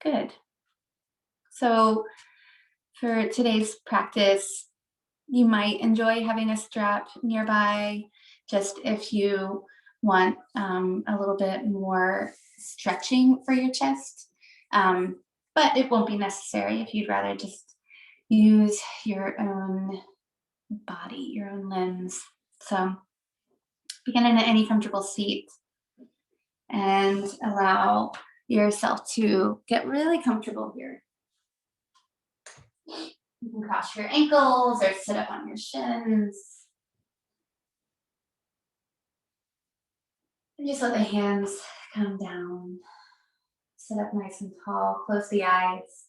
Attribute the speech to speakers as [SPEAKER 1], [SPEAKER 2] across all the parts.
[SPEAKER 1] Good. So, for today's practice, you might enjoy having a strap nearby just if you want a little bit more stretching for your chest. Um, but it won't be necessary if you'd rather just use your own body, your own limbs. So, begin in any comfortable seat and allow yourself to get really comfortable here. You can cross your ankles or sit up on your shins. And just let the hands come down. Sit up nice and tall. Close the eyes.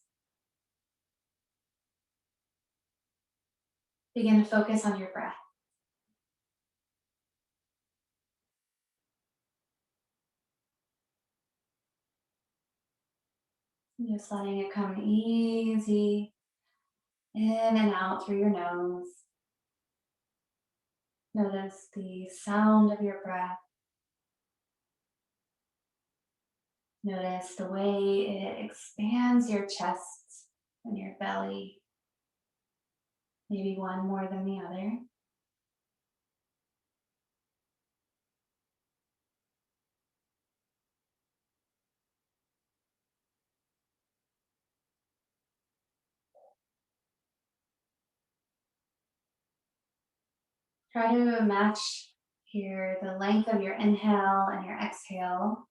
[SPEAKER 1] Begin to focus on your breath. Just letting it come easy in and out through your nose. Notice the sound of your breath. Notice the way it expands your chest and your belly. Maybe one more than the other. Try to match here the length of your inhale and your exhale.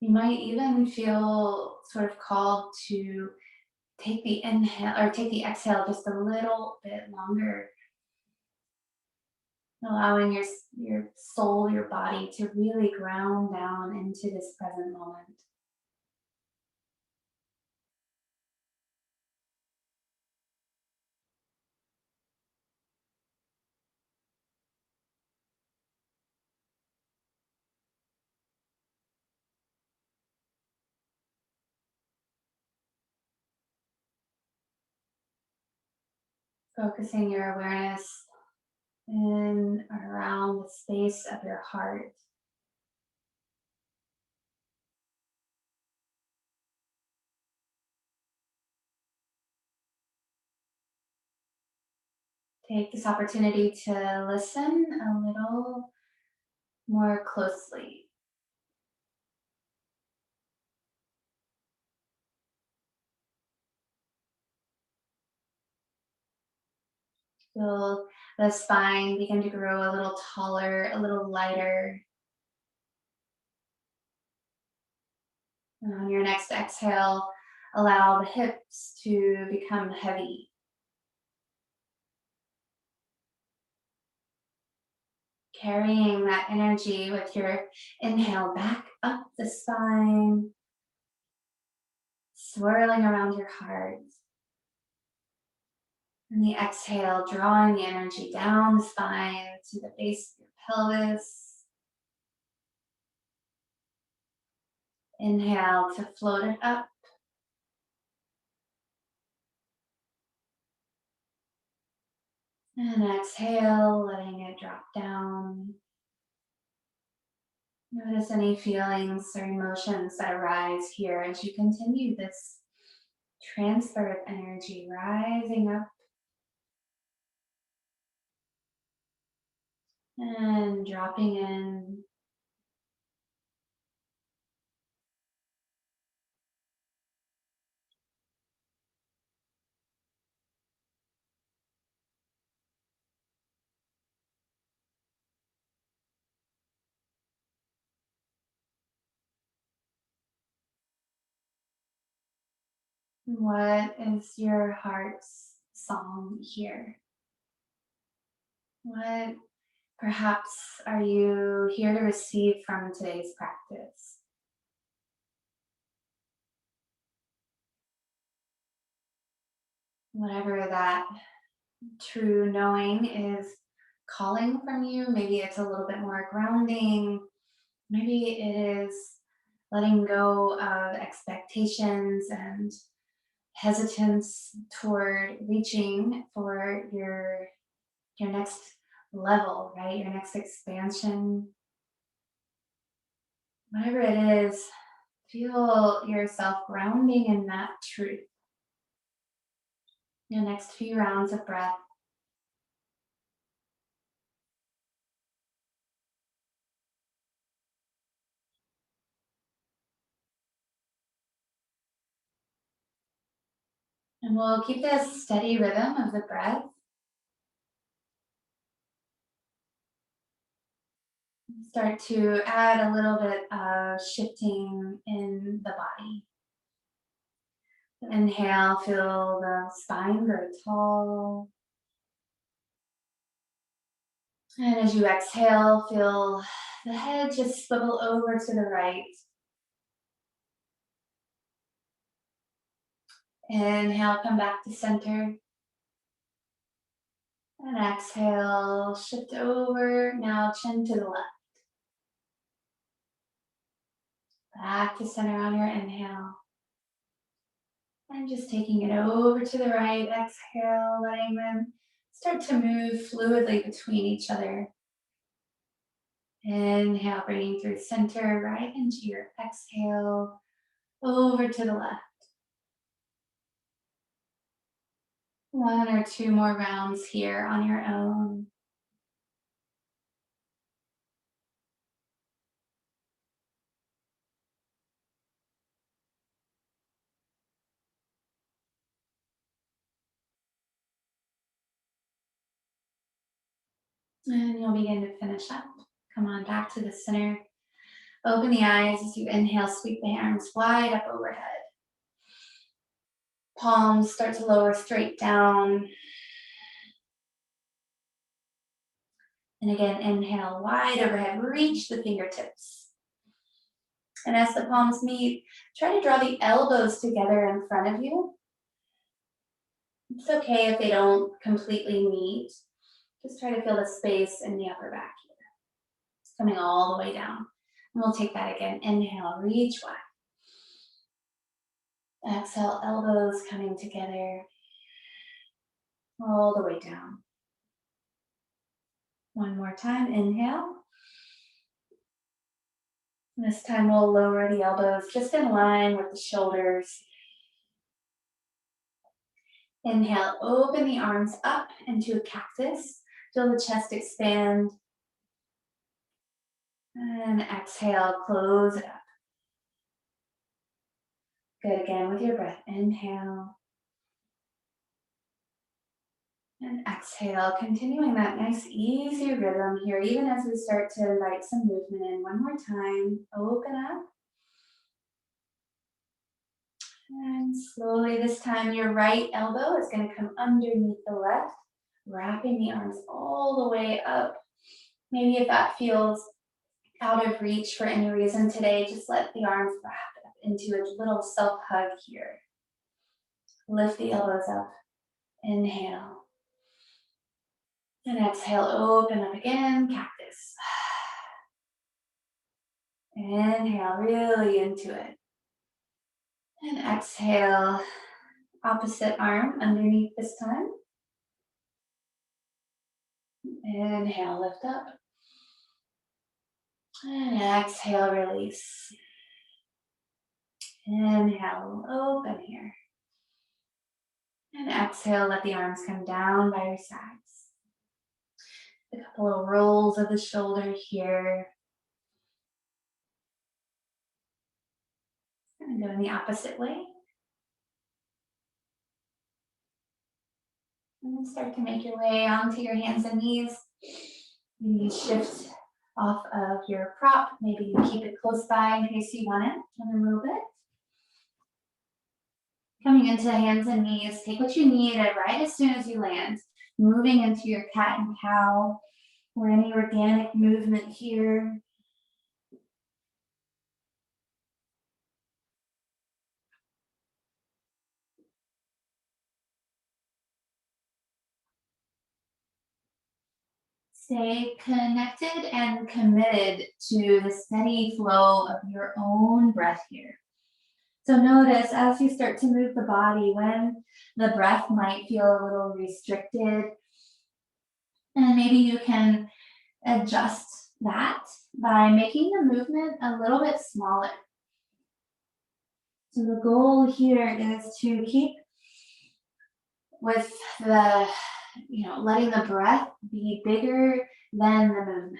[SPEAKER 1] You might even feel sort of called to take the inhale or take the exhale just a little bit longer, allowing your soul, your body to really ground down into this present moment. Focusing your awareness in around the space of your heart. Take this opportunity to listen a little more closely. Feel the spine begin to grow a little taller, a little lighter. And on your next exhale, allow the hips to become heavy, carrying that energy with your inhale back up the spine, swirling around your heart. And the exhale, drawing the energy down the spine to the base of your pelvis. Inhale to float it up. And exhale, letting it drop down. Notice any feelings or emotions that arise here as you continue this transfer of energy rising up and dropping in. What is your heart's song here? What perhaps are you here to receive from today's practice? Whatever that true knowing is calling from you, maybe it's a little bit more grounding, maybe it is letting go of expectations and hesitance toward reaching for your next level, right? Your next expansion. Whatever it is, Feel yourself grounding in that truth. Your next few rounds of breath. And we'll keep this steady rhythm of the breath. Start to add a little bit of shifting in the body. Inhale, feel the spine grow tall. And as you exhale, feel the head just swivel over to the right. Inhale, come back to center. And exhale, shift over. Now chin to the left. Back to center on your inhale. And just taking it over to the right. Exhale, letting them start to move fluidly between each other. Inhale, bringing through center, right into your exhale, over to the left. One or two more rounds here on your own. And you'll begin to finish up. Come on back to the center. Open the eyes as you inhale, sweep the arms wide up overhead. Palms start to lower straight down. And again, inhale, wide overhead, reach the fingertips. And as the palms meet, try to draw the elbows together in front of you. It's okay if they don't completely meet. Just try to feel the space in the upper back here. It's coming all the way down. And we'll take that again. Inhale, reach wide. Exhale, elbows coming together all the way down. One more time, inhale. This time we'll lower the elbows just in line with the shoulders. Inhale, open the arms up into a cactus. Feel the chest expand. And exhale, close it up. Good, again with your breath. Inhale. And exhale, continuing that nice easy rhythm here, even as we start to invite some movement in. One more time, open up. And slowly this time, your right elbow is gonna come underneath the left, wrapping the arms all the way up. Maybe if that feels out of reach for any reason today, just let the arms wrap up into a little self-hug here. Lift the elbows up, inhale. And exhale, open up again, cactus. Inhale, really into it. And exhale, opposite arm underneath this time. Inhale, lift up. And exhale, release. Inhale, open here. And exhale, let the arms come down by your sides. A couple of rolls of the shoulder here. And go in the opposite way. And then start to make your way onto your hands and knees. Maybe you shift off of your prop. Maybe you keep it close by in case you want it in a little bit. Coming into hands and knees, take what you need right as soon as you land. Moving into your cat and cow or any organic movement here. Stay connected and committed to the steady flow of your own breath here. So notice as you start to move the body when the breath might feel a little restricted, and maybe you can adjust that by making the movement a little bit smaller. So the goal here is to keep with the, letting the breath be bigger than the movement.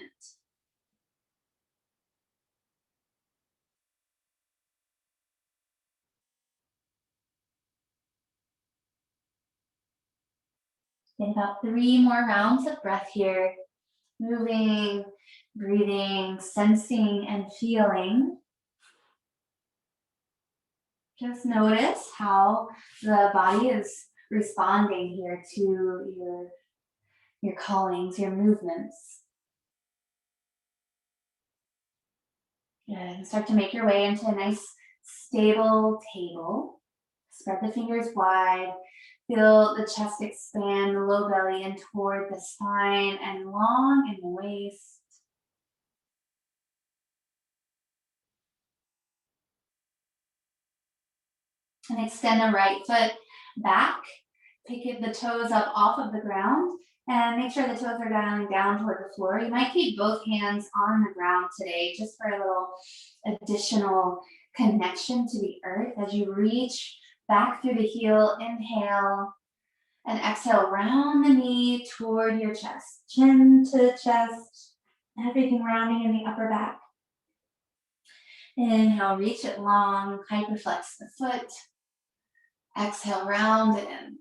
[SPEAKER 1] Get about 3 more rounds of breath here. Moving, breathing, sensing, and feeling. Just notice how the body is responding here to your callings, your movements. Good. Start to make your way into a nice, stable table. Spread the fingers wide. Feel the chest expand, the low belly in toward the spine and long in the waist. And extend the right foot back. Pick the toes up off of the ground and make sure the toes are dialing down toward the floor. You might keep both hands on the ground today just for a little additional connection to the earth as you reach back through the heel. Inhale and exhale, round the knee toward your chest, chin to chest, everything rounding in the upper back. Inhale, reach it long, hyperflex the foot. Exhale, round it in.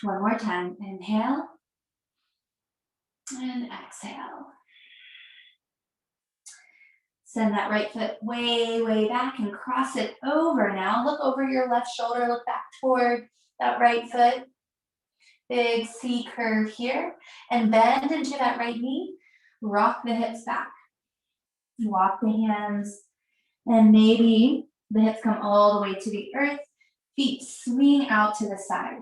[SPEAKER 1] One more time. Inhale and exhale. Send that right foot way, way back and cross it over now. Look over your left shoulder, look back toward that right foot. Big C curve here. And bend into that right knee. Rock the hips back. Walk the hands. And maybe the hips come all the way to the earth. Feet swing out to the side.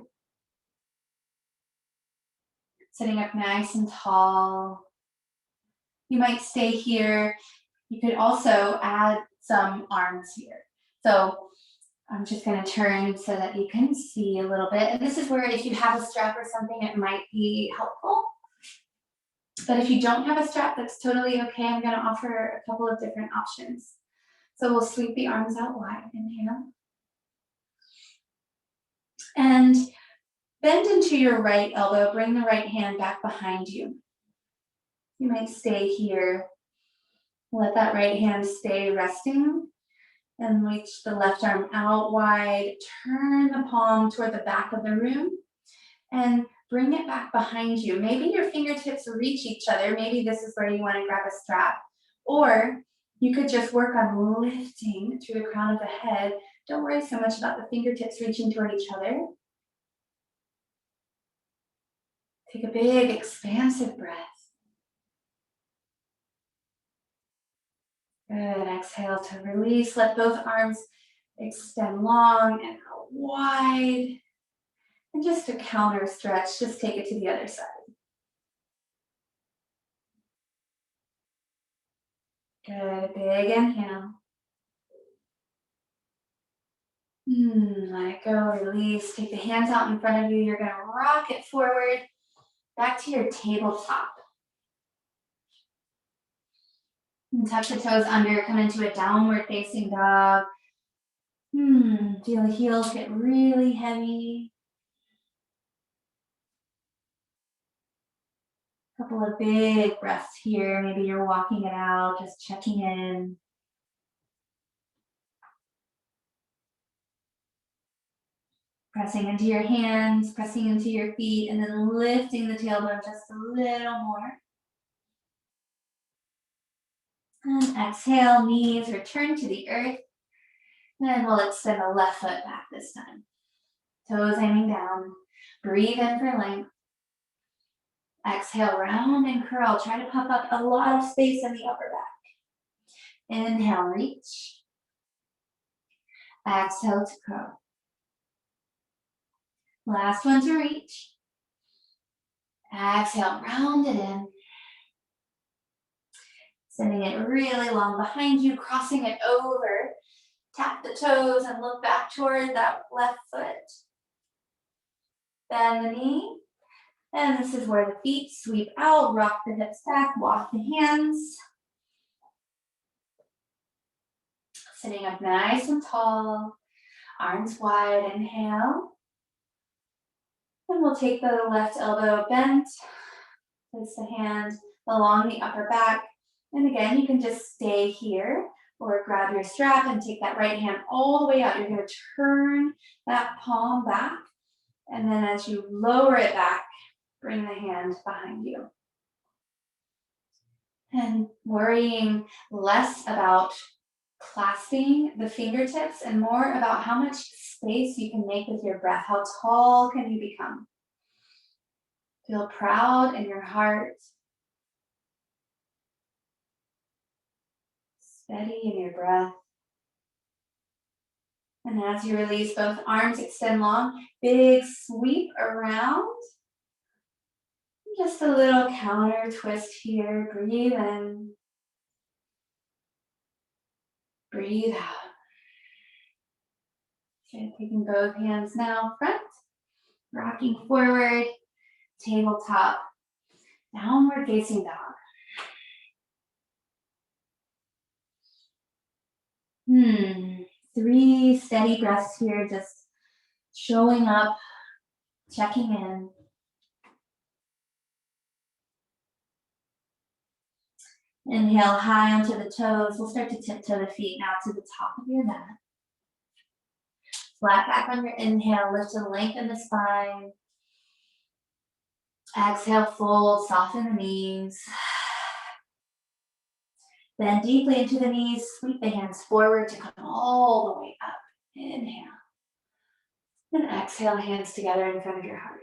[SPEAKER 1] Sitting up nice and tall. You might stay here. You could also add some arms here. So I'm just going to turn so that you can see a little bit. And this is where if you have a strap or something, it might be helpful. But if you don't have a strap, that's totally okay. I'm going to offer a couple of different options. So we'll sweep the arms out wide. Inhale. And bend into your right elbow. Bring the right hand back behind you. You might stay here. Let that right hand stay resting. And reach the left arm out wide. Turn the palm toward the back of the room. And bring it back behind you. Maybe your fingertips reach each other. Maybe this is where you want to grab a strap. Or you could just work on lifting through the crown of the head. Don't worry so much about the fingertips reaching toward each other. Take a big, expansive breath. Good. Exhale to release. Let both arms extend long and out wide. And just a counter stretch, just take it to the other side. Good. Big inhale. Let it go, release. Take the hands out in front of you. You're going to rock it forward back to your tabletop. And tuck the toes under, come into a downward facing dog. Feel the heels get really heavy. Couple of big breaths here. Maybe you're walking it out, just checking in. Pressing into your hands, pressing into your feet, and then lifting the tailbone just a little more. And exhale, knees return to the earth. And we'll extend the left foot back this time. Toes hanging down. Breathe in for length. Exhale, round and curl. Try to pump up a lot of space in the upper back. Inhale, reach. Exhale to curl. Last one to reach. Exhale, round it in. Sending it really long behind you, crossing it over. Tap the toes and look back toward that left foot. Bend the knee. And this is where the feet sweep out, rock the hips back, walk the hands. Sitting up nice and tall, arms wide, inhale. And we'll take the left elbow bent, place the hand along the upper back. And again, you can just stay here or grab your strap and take that right hand all the way out. You're going to turn that palm back. And then as you lower it back, bring the hand behind you. And worrying less about clasping the fingertips and more about how much space you can make with your breath. How tall can you become? Feel proud in your heart. Steady in your breath. And as you release, both arms extend long. Big sweep around. Just a little counter twist here. Breathe in. Breathe out. Okay, taking both hands now front. Rocking forward. Tabletop. Downward facing dog. 3 steady breaths here, just showing up, checking in. Inhale high onto the toes. We'll start to tiptoe the feet now to the top of your mat. Flat back on your inhale, lift and lengthen the spine. Exhale, fold, soften the knees. Bend deeply into the knees, sweep the hands forward to come all the way up. Inhale. And exhale, hands together in front of your heart.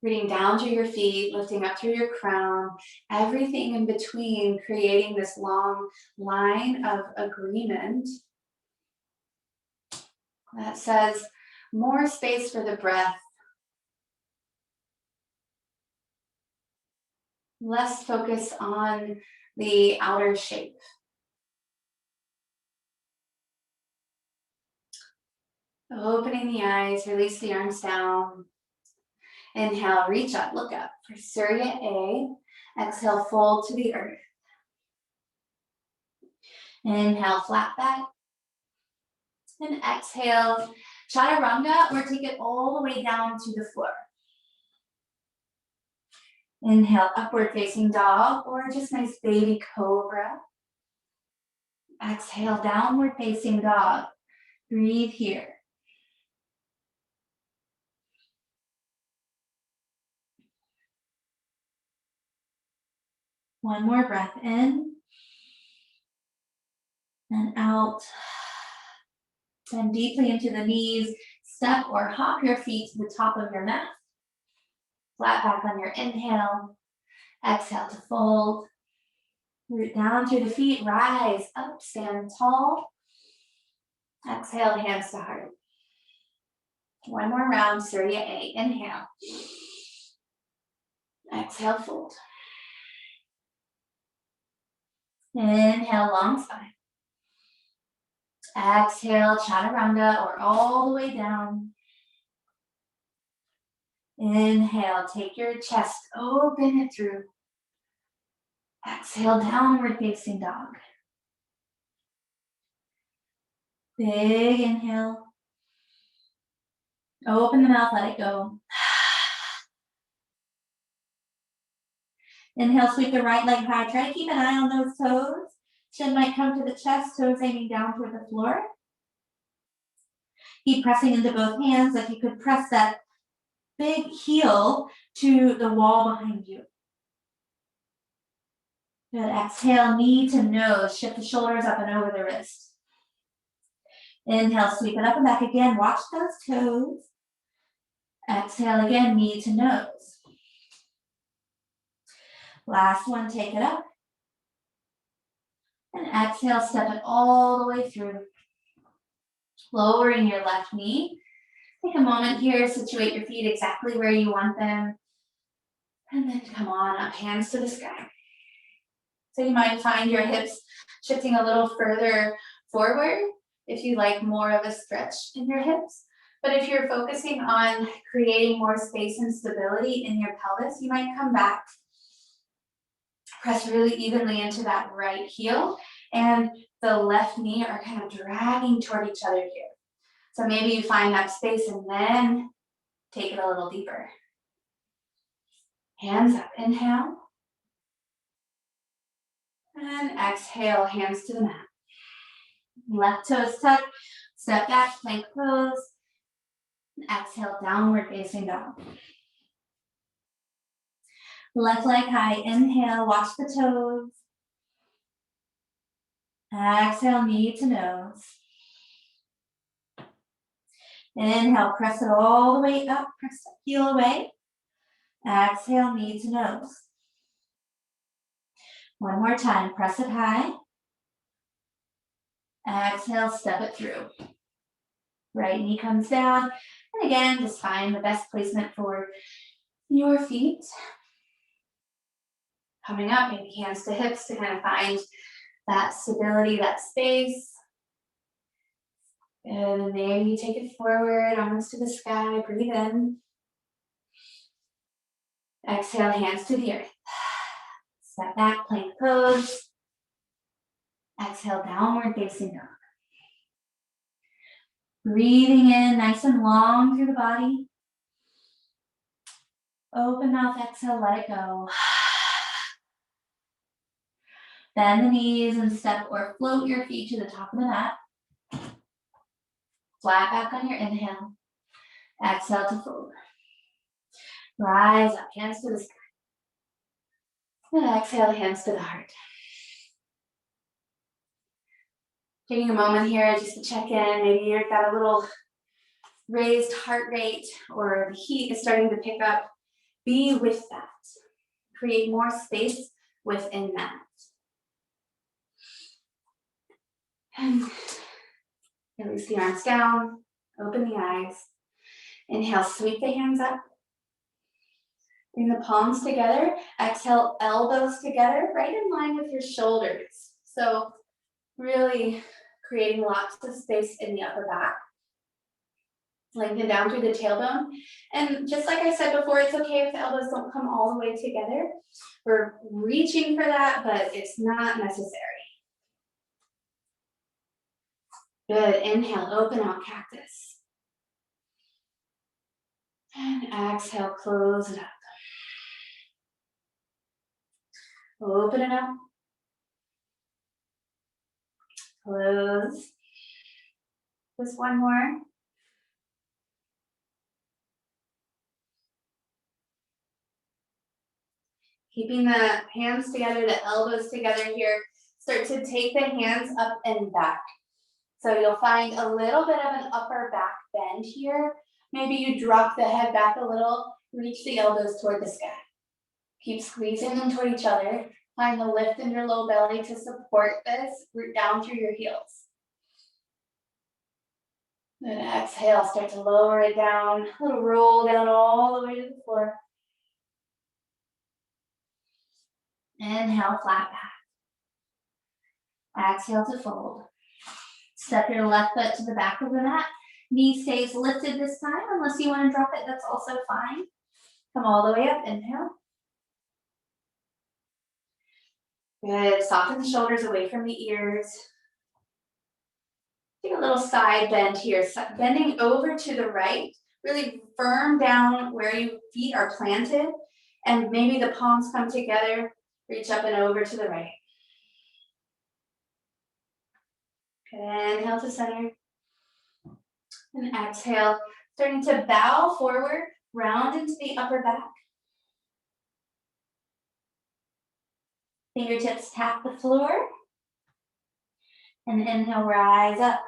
[SPEAKER 1] Breathing down through your feet, lifting up through your crown, everything in between, creating this long line of agreement that says more space for the breath, less focus on the outer shape. Opening the eyes, release the arms down. Inhale, reach up, look up for Surya A. Exhale, fold to the earth. Inhale, flat back. And exhale, chaturanga, or take it all the way down to the floor. Inhale, upward facing dog, or just nice baby cobra. Exhale, downward facing dog. Breathe here. One more breath in and out. Bend deeply into the knees. Step or hop your feet to the top of your mat. Flat back on your inhale. Exhale to fold. Root down through the feet. Rise up, stand tall. Exhale, hands to heart. One more round, Surya A. Inhale. Exhale, fold. Inhale, long spine. Exhale, chaturanga, or all the way down. Inhale, take your chest, open it through. Exhale, downward facing dog. Big inhale. Open the mouth, let it go. Inhale, sweep the right leg high. Try to keep an eye on those toes. Chin might come to the chest, toes aiming down toward the floor. Keep pressing into both hands. If you could press that big heel to the wall behind you. Good. Exhale, knee to nose. Shift the shoulders up and over the wrist. Inhale, sweep it up and back again. Watch those toes. Exhale again, knee to nose. Last one, take it up. And exhale, step it all the way through. Lowering your left knee. Take a moment here, situate your feet exactly where you want them. And then come on up, hands to the sky. So you might find your hips shifting a little further forward if you like more of a stretch in your hips. But if you're focusing on creating more space and stability in your pelvis, you might come back Press really evenly into that right heel, and the left knee are kind of dragging toward each other here. So maybe you find that space and then take it a little deeper. Hands up, inhale. And exhale, hands to the mat. Left toes tuck, step back, plank pose. And exhale, downward facing dog. Left leg high, inhale, watch the toes. Exhale, knee to nose. Inhale, press it all the way up, press the heel away. Exhale, knee to nose. One more time, press it high. Exhale, step it through. Right knee comes down. And again, just find the best placement for your feet. Coming up, maybe hands to hips to kind of find that stability, that space. And maybe take it forward, arms to the sky, breathe in. Exhale, hands to the earth. Step back, plank pose. Exhale, downward facing dog. Breathing in nice and long through the body. Open mouth, exhale, let it go. Bend the knees and step or float your feet to the top of the mat. Flat back on your inhale. Exhale to fold. Rise up, hands to the sky. And exhale, hands to the heart. Taking a moment here just to check in. Maybe you've got a little raised heart rate or the heat is starting to pick up. Be with that. Create more space within that. And release the arms down. Open the eyes. Inhale, sweep the hands up. Bring the palms together. Exhale, elbows together, right in line with your shoulders. So really creating lots of space in the upper back. Lengthen down through the tailbone. And just like I said before, it's okay if the elbows don't come all the way together. We're reaching for that, but it's not necessary. Good. Inhale, open out cactus. And exhale, close it up. Open it up. Close. Just one more. Keeping the hands together, the elbows together here. Start to take the hands up and back. So you'll find a little bit of an upper back bend here. Maybe you drop the head back a little, reach the elbows toward the sky. Keep squeezing them toward each other. Find the lift in your low belly to support this. Root down through your heels. Then exhale, start to lower it down. A little roll down all the way to the floor. Inhale, flat back. Exhale to fold. Step your left foot to the back of the mat. Knee stays lifted this time. Unless you want to drop it, that's also fine. Come all the way up, inhale. Good, soften the shoulders away from the ears. Take a little side bend here, bending over to the right. Really firm down where your feet are planted. And maybe the palms come together. Reach up and over to the right. Good, inhale to center. And exhale, starting to bow forward, round into the upper back. Fingertips tap the floor. And inhale, rise up.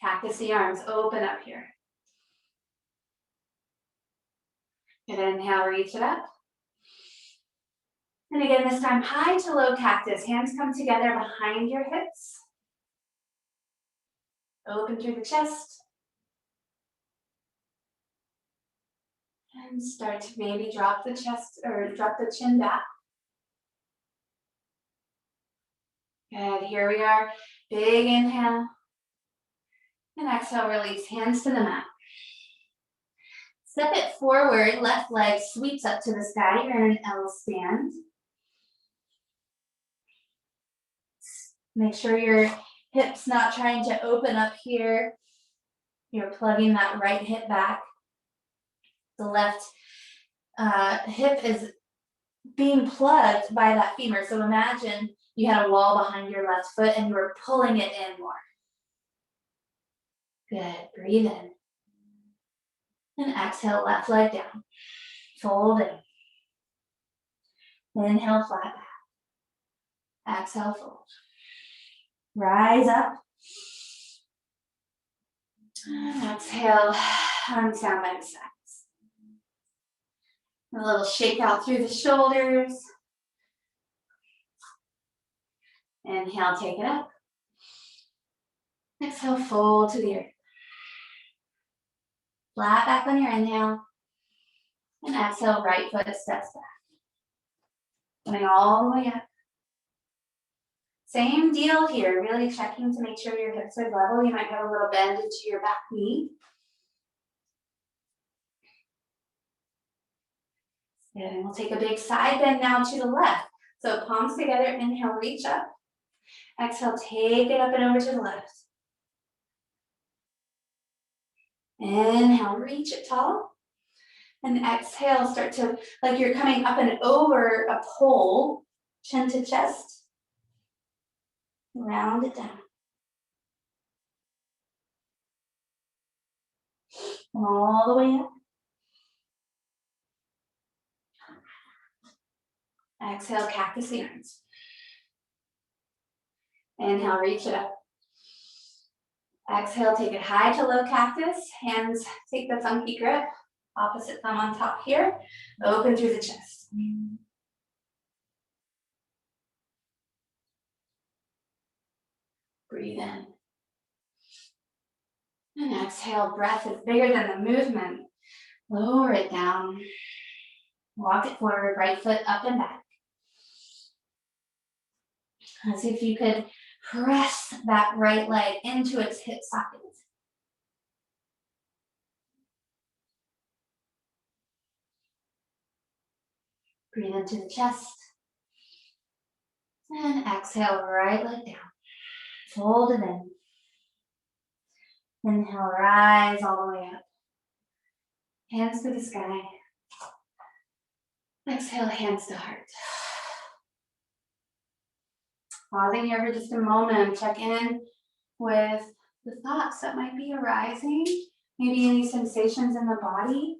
[SPEAKER 1] Cactus the arms, open up here. Good, inhale, reach it up. And again, this time, high to low cactus. Hands come together behind your hips. Open through the chest. And start to maybe drop the chest or drop the chin back. Good, here we are. Big inhale. And exhale, release hands to the mat. Step it forward, left leg sweeps up to the sky. You're in an L stand. Make sure your hips not trying to open up here. You're plugging that right hip back. The left hip is being plugged by that femur. So imagine you had a wall behind your left foot and you were pulling it in more. Good, breathe in. And exhale, left leg down. Fold in. Inhale, flat back. Exhale, fold. Rise up. And exhale, arms down by the sides. A little shake out through the shoulders. Inhale, take it up. Exhale, fold to the earth. Flat back on your inhale. And exhale, right foot steps back. Coming all the way up. Same deal here, really checking to make sure your hips are level. You might have a little bend into your back knee. Good, and we'll take a big side bend now to the left. So palms together, inhale, reach up. Exhale, take it up and over to the left. Inhale, reach it tall. And exhale, start to, like you're coming up and over a pole, chin to chest. Round it down. All the way up. Exhale, cactus the arms. Inhale, reach it up. Exhale, take it high to low cactus. Hands take the funky grip. Opposite thumb on top here. Open through the chest. Breathe in. And exhale, breath is bigger than the movement. Lower it down. Walk it forward, right foot up and back. As if you could press that right leg into its hip socket. Breathe into the chest. And exhale, right leg down. Fold it in. Inhale, rise all the way up. Hands to the sky. Exhale, hands to heart. Pausing here for just a moment, check in with the thoughts that might be arising, maybe any sensations in the body.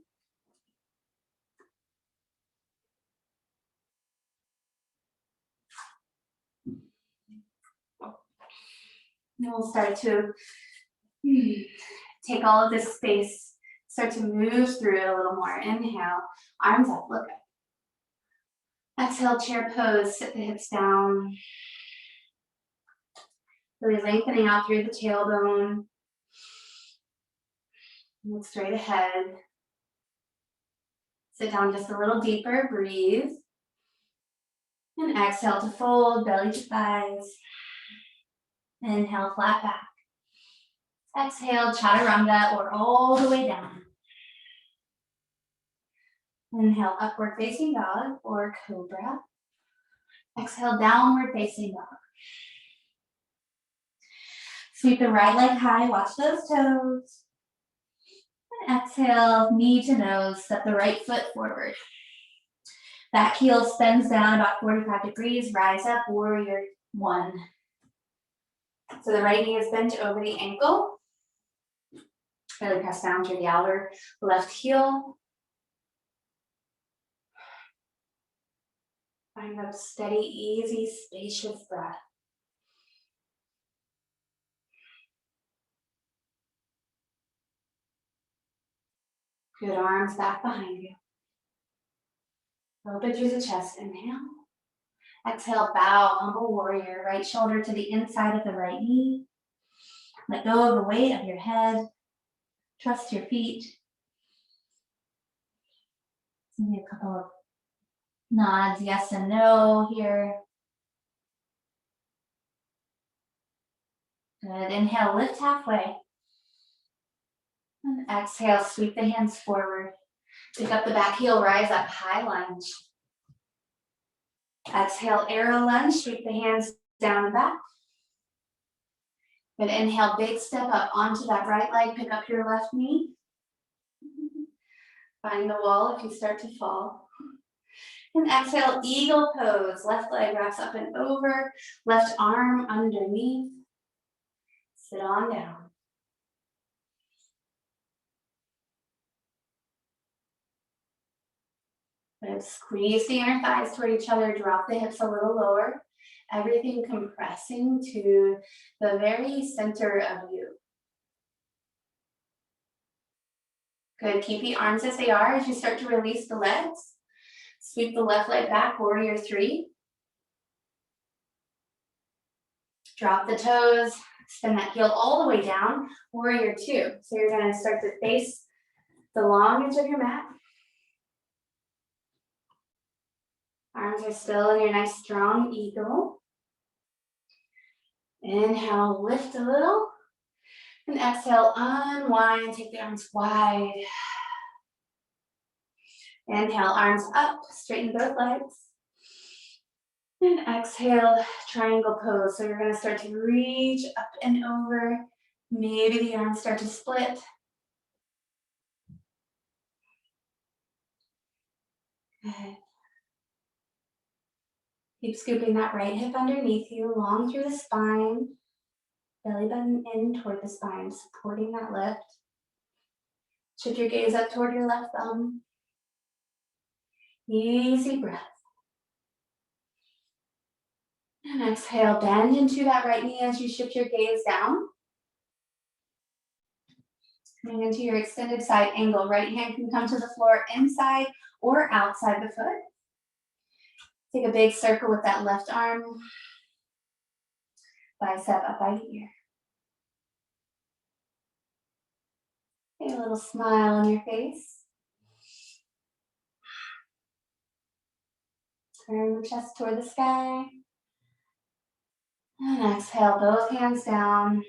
[SPEAKER 1] And we'll start to take all of this space, start to move through it a little more. Inhale, arms up, look up. Exhale, chair pose, sit the hips down. Really lengthening out through the tailbone. Look straight ahead. Sit down just a little deeper, breathe. And exhale to fold, belly to thighs. Inhale, flat back. Exhale, chaturanga, or all the way down. Inhale, upward facing dog or cobra. Exhale, downward facing dog. Sweep the right leg high, watch those toes. And exhale, knee to nose, step the right foot forward. Back heel spins down about 45 degrees, rise up, warrior one. So the right knee is bent over the ankle. Really press down through the outer left heel. Find that steady, easy, spacious breath. Good, arms back behind you. Open through the chest, inhale. Exhale, bow, humble warrior, right shoulder to the inside of the right knee. Let go of the weight of your head. Trust your feet. Maybe a couple of nods, yes and no here. Good, inhale, lift halfway. And exhale, sweep the hands forward. Pick up the back heel, rise up, high lunge. Exhale, arrow lunge, sweep the hands down and back. Good, inhale, big step up onto that right leg, pick up your left knee. Find the wall if you start to fall. And exhale, eagle pose. Left leg wraps up and over, left arm underneath. Sit on down. Good. Squeeze the inner thighs toward each other, drop the hips a little lower. Everything compressing to the very center of you. Good, keep the arms as they are as you start to release the legs. Sweep the left leg back, warrior three. Drop the toes, extend that heel all the way down, warrior two. So you're gonna start to face the long edge of your mat. Arms are still in your nice strong eagle. Inhale, lift a little. And exhale, unwind, take the arms wide. Inhale, arms up, straighten both legs. And exhale, triangle pose. So you're gonna start to reach up and over. Maybe the arms start to split. Good. Keep scooping that right hip underneath you, long through the spine. Belly button in toward the spine, supporting that lift. Shift your gaze up toward your left thumb. Easy breath. And exhale, bend into that right knee as you shift your gaze down. Coming into your extended side angle. Right hand can come to the floor inside or outside the foot. Take a big circle with that left arm. Bicep up by the ear. Take a little smile on your face. Turn the chest toward the sky. And exhale, both hands down.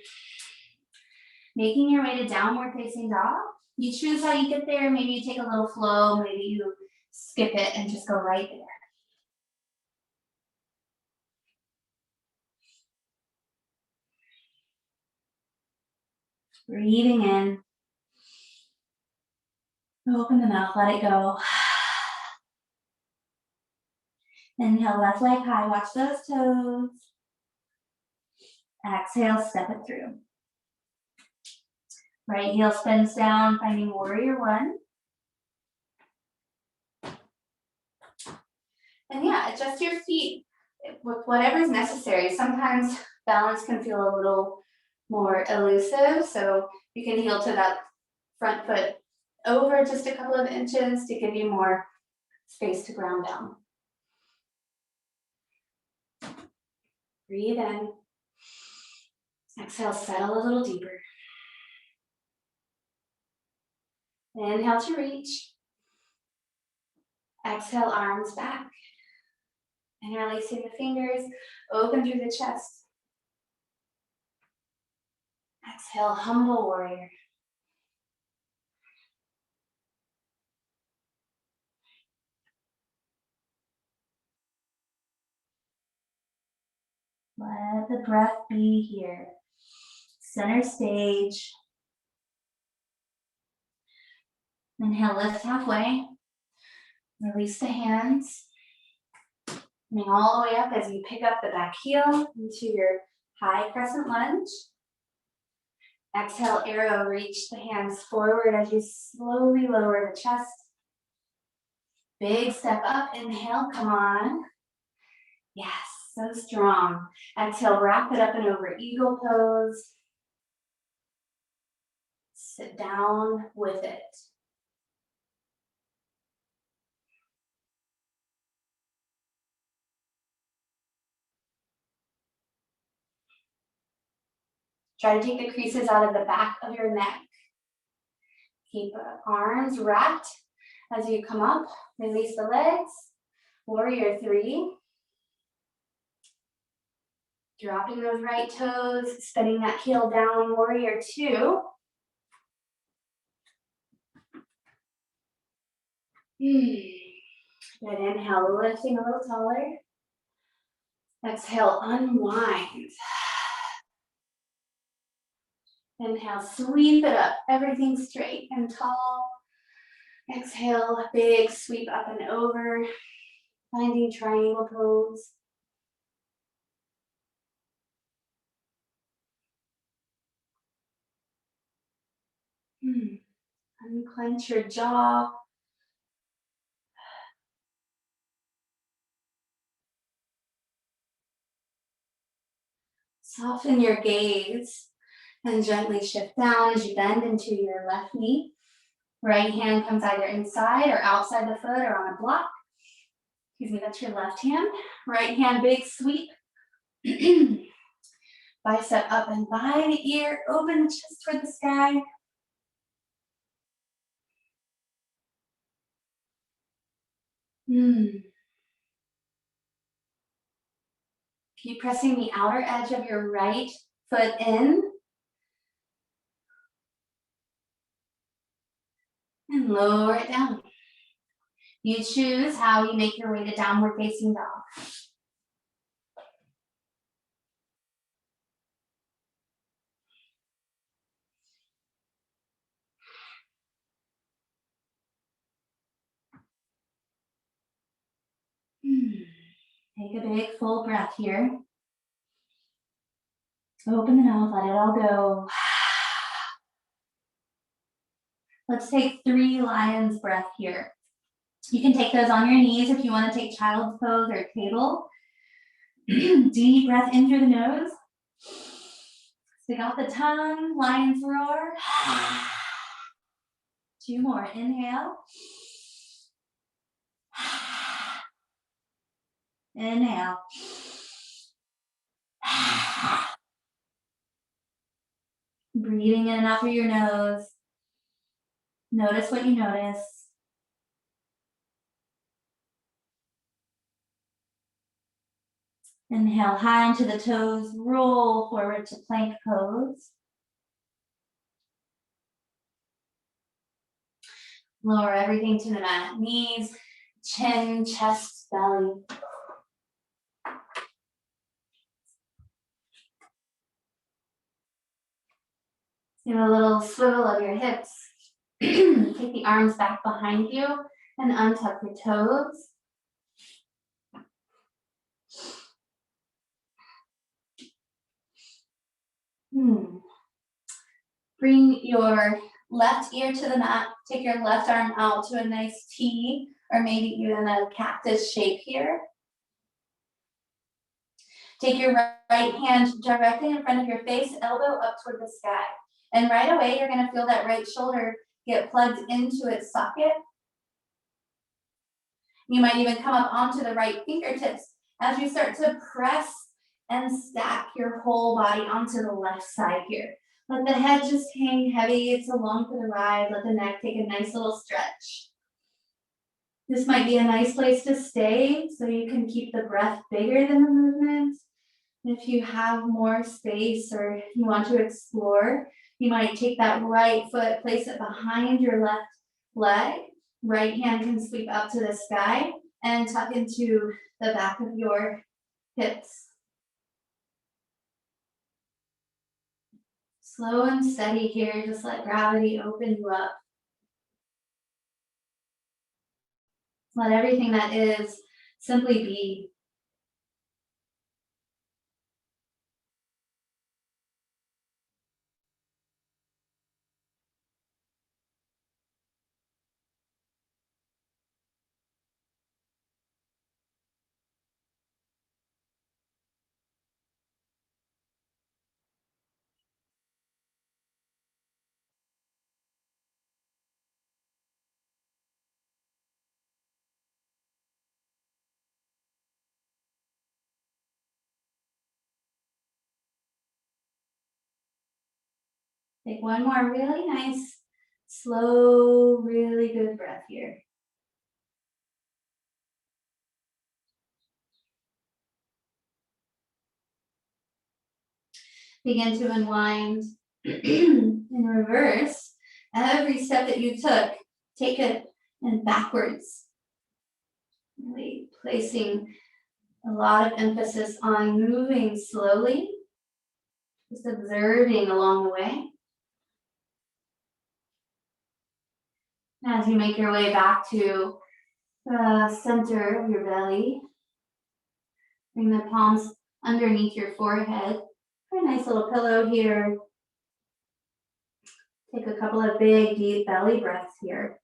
[SPEAKER 1] Making your way to downward facing dog. You choose how you get there. Maybe you take a little flow. Maybe you skip it and just go right there. Breathing in. Open the mouth, let it go. Inhale, left leg high, watch those toes. Exhale, step it through. Right heel spins down, finding warrior one. And yeah, adjust your feet with whatever's necessary. Sometimes balance can feel a little more elusive, so you can heel to that front foot over just a couple of inches to give you more space to ground down. Breathe in. Exhale, settle a little deeper. Inhale to reach. Exhale, arms back. And releasing the fingers, open through the chest. Exhale, humble warrior. Let the breath be here. Center stage. Inhale, lift halfway. Release the hands. Coming all the way up as you pick up the back heel into your high crescent lunge. Exhale, arrow, reach the hands forward as you slowly lower the chest. Big step up, inhale, come on. Yes, so strong. Exhale, wrap it up and over, eagle pose. Sit down with it. Try to take the creases out of the back of your neck. Keep arms wrapped as you come up. Release the legs. Warrior three. Dropping those right toes, spinning that heel down. Warrior two. Good, inhale, lifting a little taller. Exhale, unwind. Inhale, sweep it up, everything straight and tall. Exhale, big sweep up and over, finding triangle pose. Unclench your jaw. Soften your gaze and gently shift down as you bend into your left knee. Right hand comes either inside or outside the foot or on a block. Excuse me, that's your left hand. Right hand, big sweep. Bicep up and by the ear, open the chest toward the sky. Keep pressing the outer edge of your right foot in. And lower it down. You choose how you make your way to downward facing dog. Take a big full breath here. Open the mouth, let it all go. Let's take 3 lion's breath here. You can take those on your knees if you want to take child's pose or table. Deep breath in through the nose. Stick out the tongue, lion's roar. 2 more, inhale. Inhale. Breathing in and out through your nose. Notice what you notice. Inhale high into the toes, roll forward to plank pose. Lower everything to the mat, knees, chin, chest, belly. Give a little swivel of your hips. Take the arms back behind you and untuck your toes. Bring your left ear to the mat. Take your left arm out to a nice T, or maybe even a cactus shape here. Take your right hand directly in front of your face, elbow up toward the sky. And right away, you're gonna feel that right shoulder get plugged into its socket. You might even come up onto the right fingertips as you start to press and stack your whole body onto the left side here. Let the head just hang heavy. It's along for the ride. Let the neck take a nice little stretch. This might be a nice place to stay so you can keep the breath bigger than the movement. If you have more space or you want to explore, you might take that right foot, place it behind your left leg. Right hand can sweep up to the sky and tuck into the back of your hips. Slow and steady here, just let gravity open you up. Let everything that is simply be. Take one more really nice, slow, really good breath here. Begin to unwind. In reverse, every step that you took, take it and backwards. Really placing a lot of emphasis on moving slowly, just observing along the way. As you make your way back to the center of your belly, bring the palms underneath your forehead for a nice little pillow here. Take a couple of big, deep belly breaths here.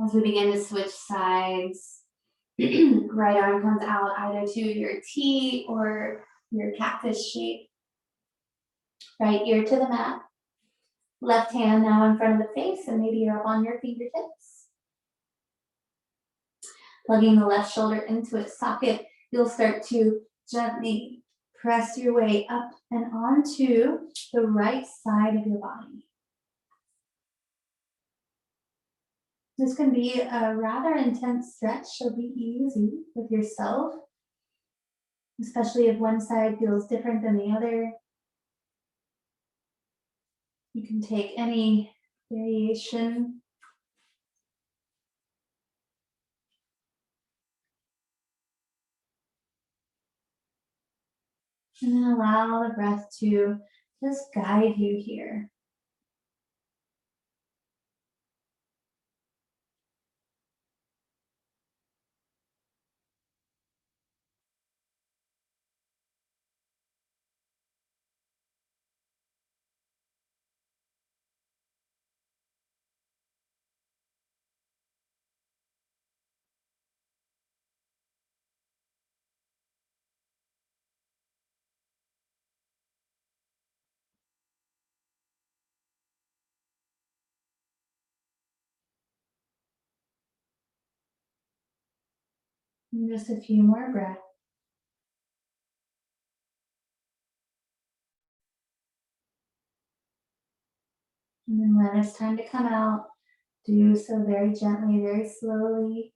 [SPEAKER 1] As we begin to switch sides, right arm comes out either to your T or your cactus shape. Right ear to the mat. Left hand now in front of the face, and maybe you're up on your fingertips. Plugging the left shoulder into its socket, you'll start to gently press your way up and onto the right side of your body. This can be a rather intense stretch, so be easy with yourself, especially if one side feels different than the other. You can take any variation. And then allow the breath to just guide you here. And just a few more breaths. And then when it's time to come out, do so very gently, very slowly.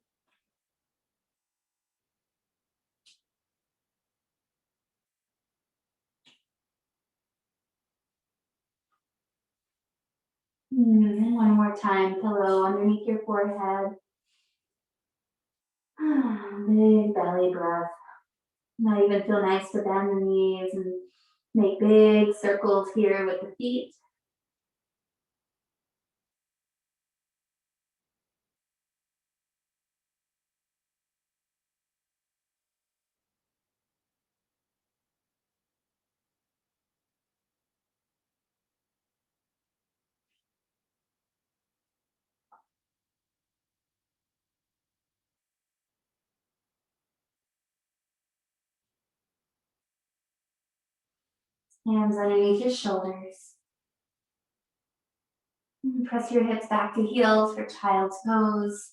[SPEAKER 1] And one more time, pillow underneath your forehead. Big belly breath. Now even feel nice to bend the knees and make big circles here with the feet. Hands underneath your shoulders. And press your hips back to heels for child's pose.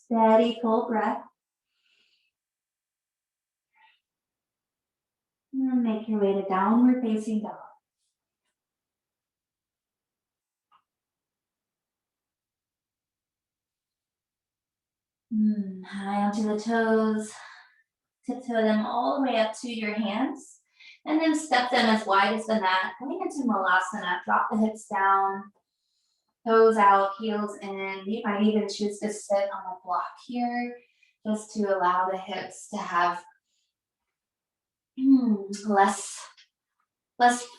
[SPEAKER 1] Steady, full breath. And make your way to downward facing dog. High onto the toes. Tiptoe them all the way up to your hands. And then step them as wide as the mat. Coming into Malasana, drop the hips down. Toes out, heels in. You might even choose to sit on a block here just to allow the hips to have less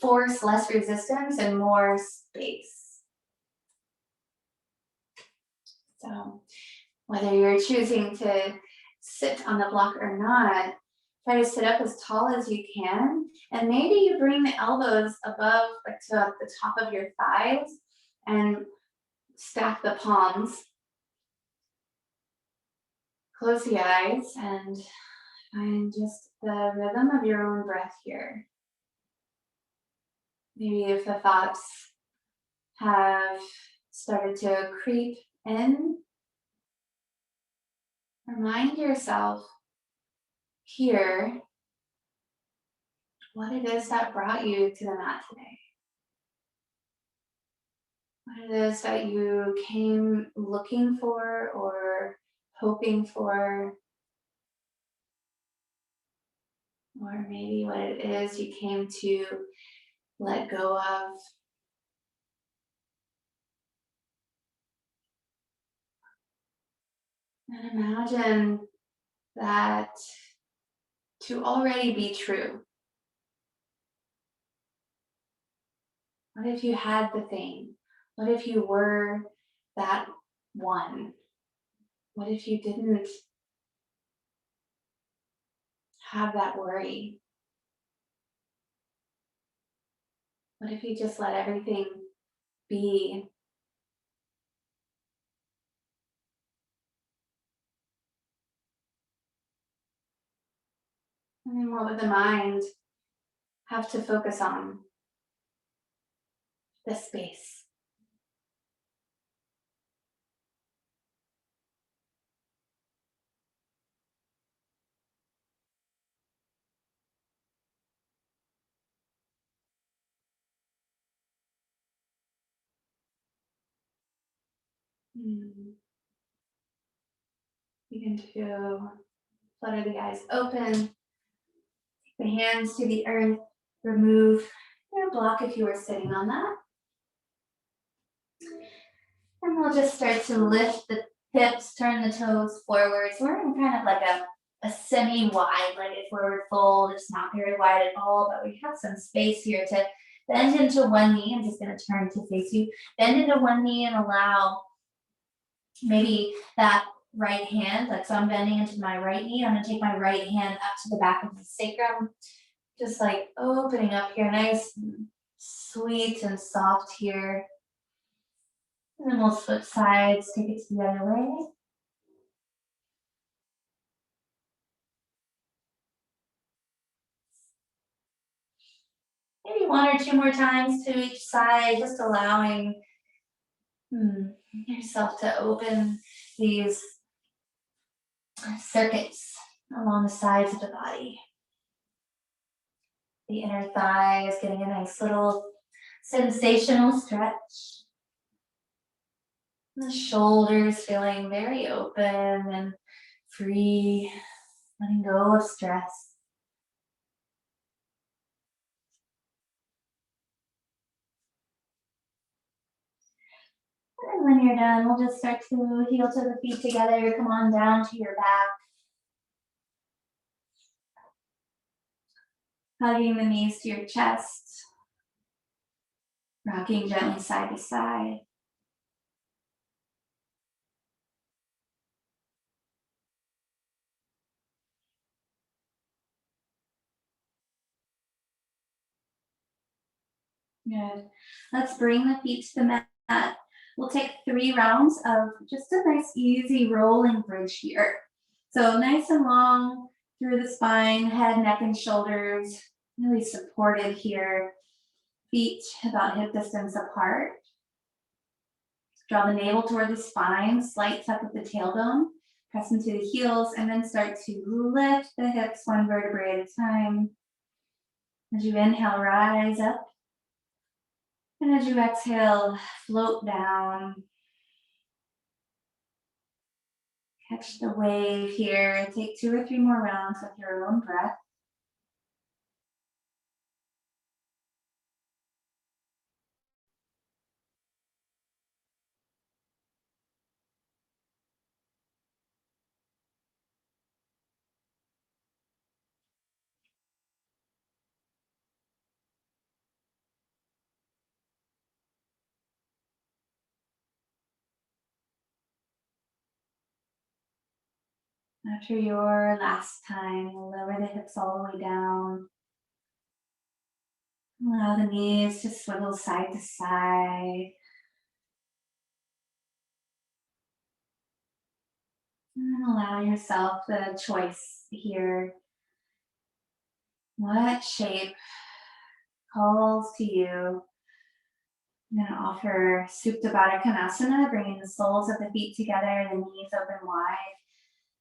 [SPEAKER 1] force, less resistance, and more space. So whether you're choosing to sit on the block or not, try to sit up as tall as you can. And maybe you bring the elbows above, like to the top of your thighs, and stack the palms. Close the eyes and find just the rhythm of your own breath here. Maybe if the thoughts have started to creep in, remind yourself here what it is that brought you to the mat today. What it is that you came looking for or hoping for, or maybe what it is you came to let go of. And imagine that to already be true. What if you had the thing? What if you were that one? What if you didn't have that worry? What if you just let everything be? And then what would the mind have to focus on? The space. Mm. Begin to flutter the eyes open, the hands to the earth, remove your block if you were sitting on that. And we'll just start to lift the hips, turn the toes forward. So we're in kind of like a semi-wide, like a forward fold. It's not very wide at all, but we have some space here to bend into one knee. I'm just going to turn to face you. Bend into one knee and allow maybe that right hand, like so I'm bending into my right knee. I'm going to take my right hand up to the back of the sacrum, just like opening up here, nice, sweet and soft here. And then we'll switch sides, take it to the other way. Maybe one or two more times to each side, just allowing yourself to open these circuits along the sides of the body. The inner thighs getting a nice little sensational stretch. The shoulders feeling very open and free, letting go of stress. And when you're done, we'll just start to heel to the feet together. Come on down to your back. Hugging the knees to your chest. Rocking gently side to side. Good. Let's bring the feet to the mat. We'll take 3 rounds of just a nice easy rolling bridge here. So nice and long through the spine, head, neck, and shoulders. Really supported here. Feet about hip distance apart. Draw the navel toward the spine, slight tuck of the tailbone. Press into the heels and then start to lift the hips one vertebrae at a time. As you inhale, rise up. And as you exhale, float down. Catch the wave here. Take 2 or 3 more rounds with your own breath. After your last time, lower the hips all the way down. Allow the knees to swivel side to side. And allow yourself the choice here. What shape calls to you? I'm going to offer Supta Baddha Konasana, bringing the soles of the feet together, the knees open wide.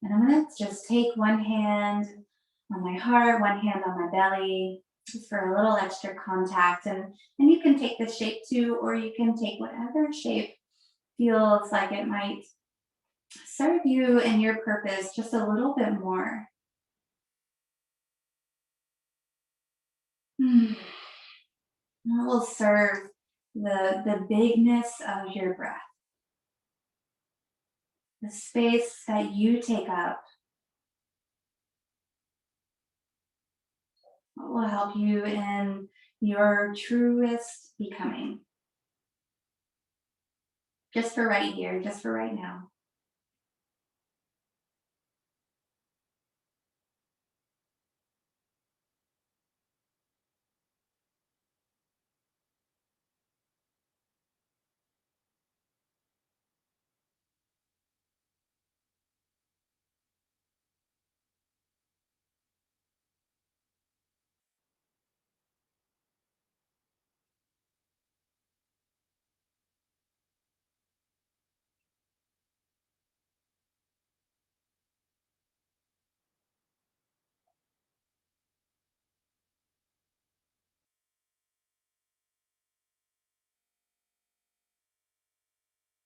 [SPEAKER 1] And I'm gonna just take one hand on my heart, one hand on my belly, just for a little extra contact. And you can take this shape too, or you can take whatever shape feels like it might serve you and your purpose just a little bit more. Hmm. That will serve the bigness of your breath, the space that you take up. Will help you in your truest becoming, just for right here, just for right now.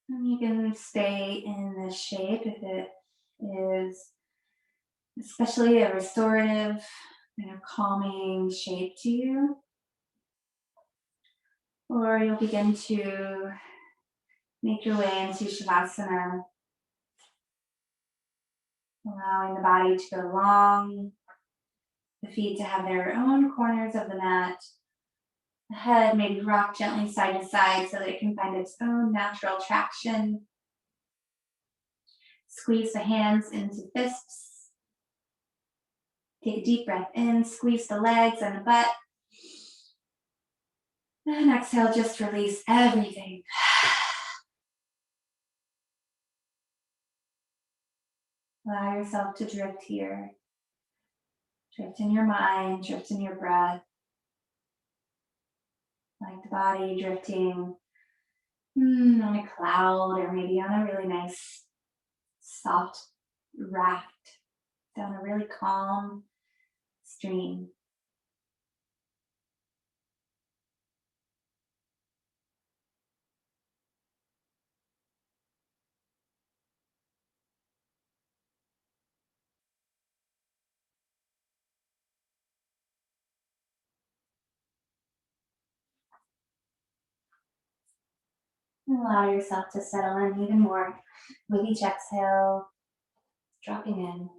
[SPEAKER 1] And you can stay in this shape if it is especially a restorative, calming shape to you. Or you'll begin to make your way into Shavasana, allowing the body to go long, the feet to have their own corners of the mat, the head maybe rock gently side to side so that it can find its own natural traction. Squeeze the hands into fists. Take a deep breath in, squeeze the legs and the butt. And exhale, just release everything. Allow yourself to drift here. Drift in your mind, drift in your breath. Like the body drifting on a cloud or maybe on a really nice soft raft down a really calm stream. Allow yourself to settle in even more with each exhale, dropping in.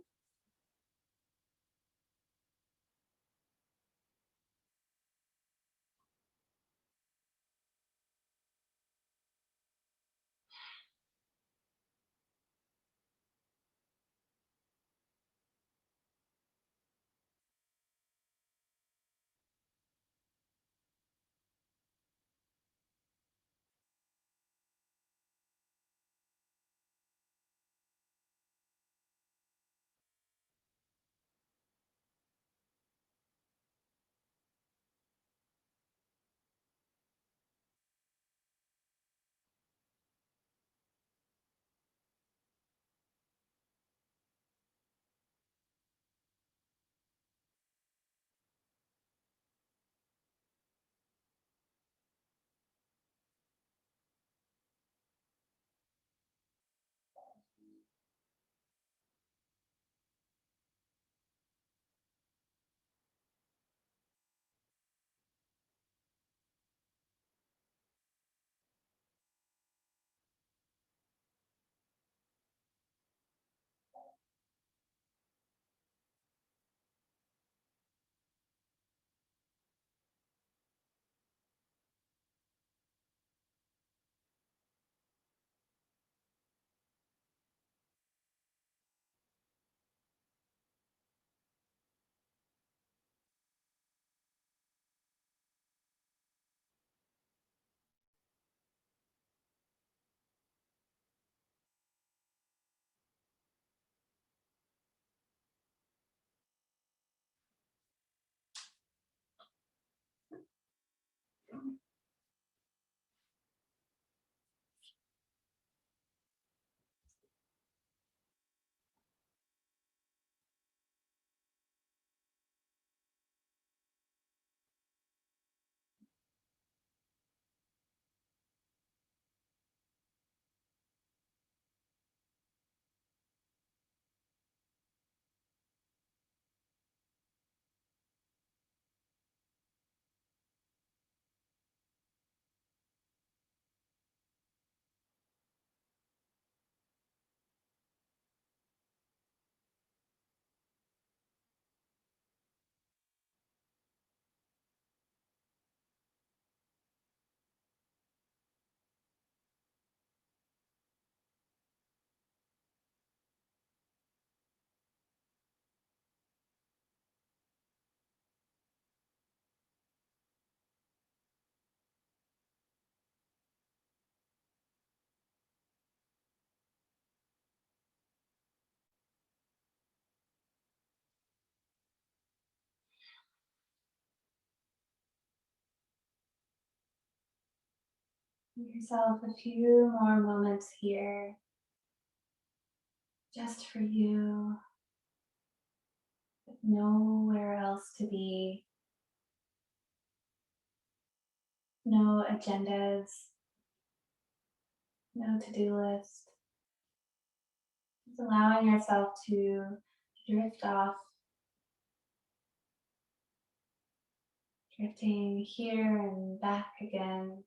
[SPEAKER 1] Give yourself a few more moments here, just for you, with nowhere else to be, no agendas, no to-do list. Just allowing yourself to drift off, drifting here and back again.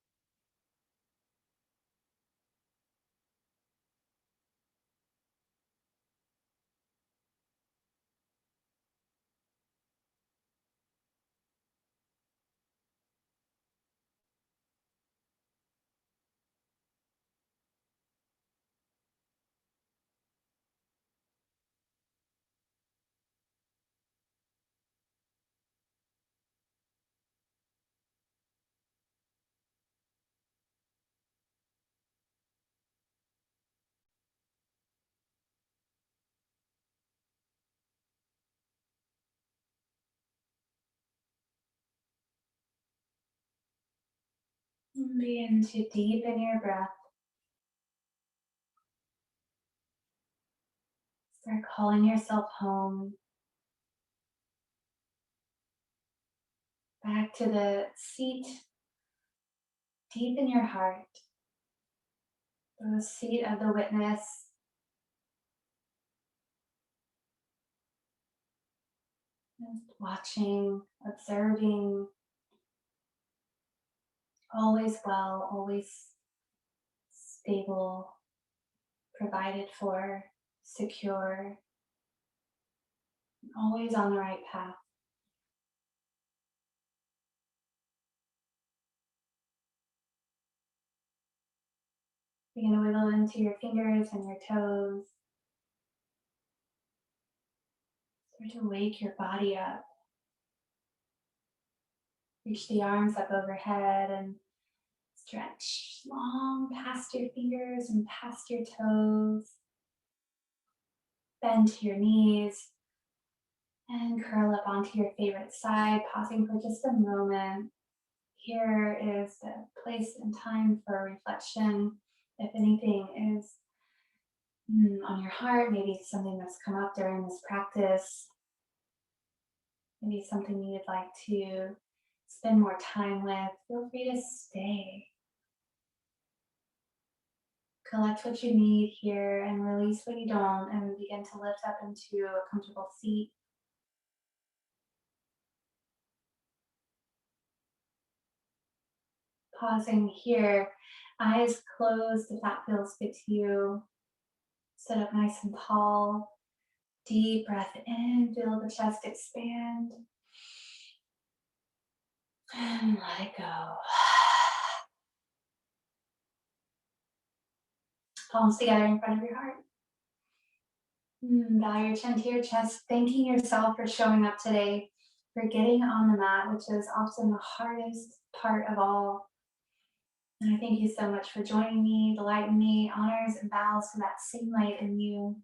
[SPEAKER 1] And begin to deepen your breath. Start calling yourself home, back to the seat deep in your heart, the seat of the witness, just watching, observing, always well, always stable, provided for, secure, always on the right path. Begin to wiggle into your fingers and your toes. Start to wake your body up. Reach the arms up overhead and stretch long past your fingers and past your toes. Bend to your knees and curl up onto your favorite side, pausing for just a moment. Here is the place and time for reflection. If anything is on your heart, maybe something that's come up during this practice, maybe something you'd like to spend more time with, feel free to stay. Collect what you need here and release what you don't, and begin to lift up into a comfortable seat. Pausing here, eyes closed if that feels good to you. Sit up nice and tall. Deep breath in, feel the chest expand. And let it go. Palms together in front of your heart. Bow your chin to your chest, thanking yourself for showing up today, for getting on the mat, which is often the hardest part of all. And I thank you so much for joining me. The light in me honors and bows to that same light in you.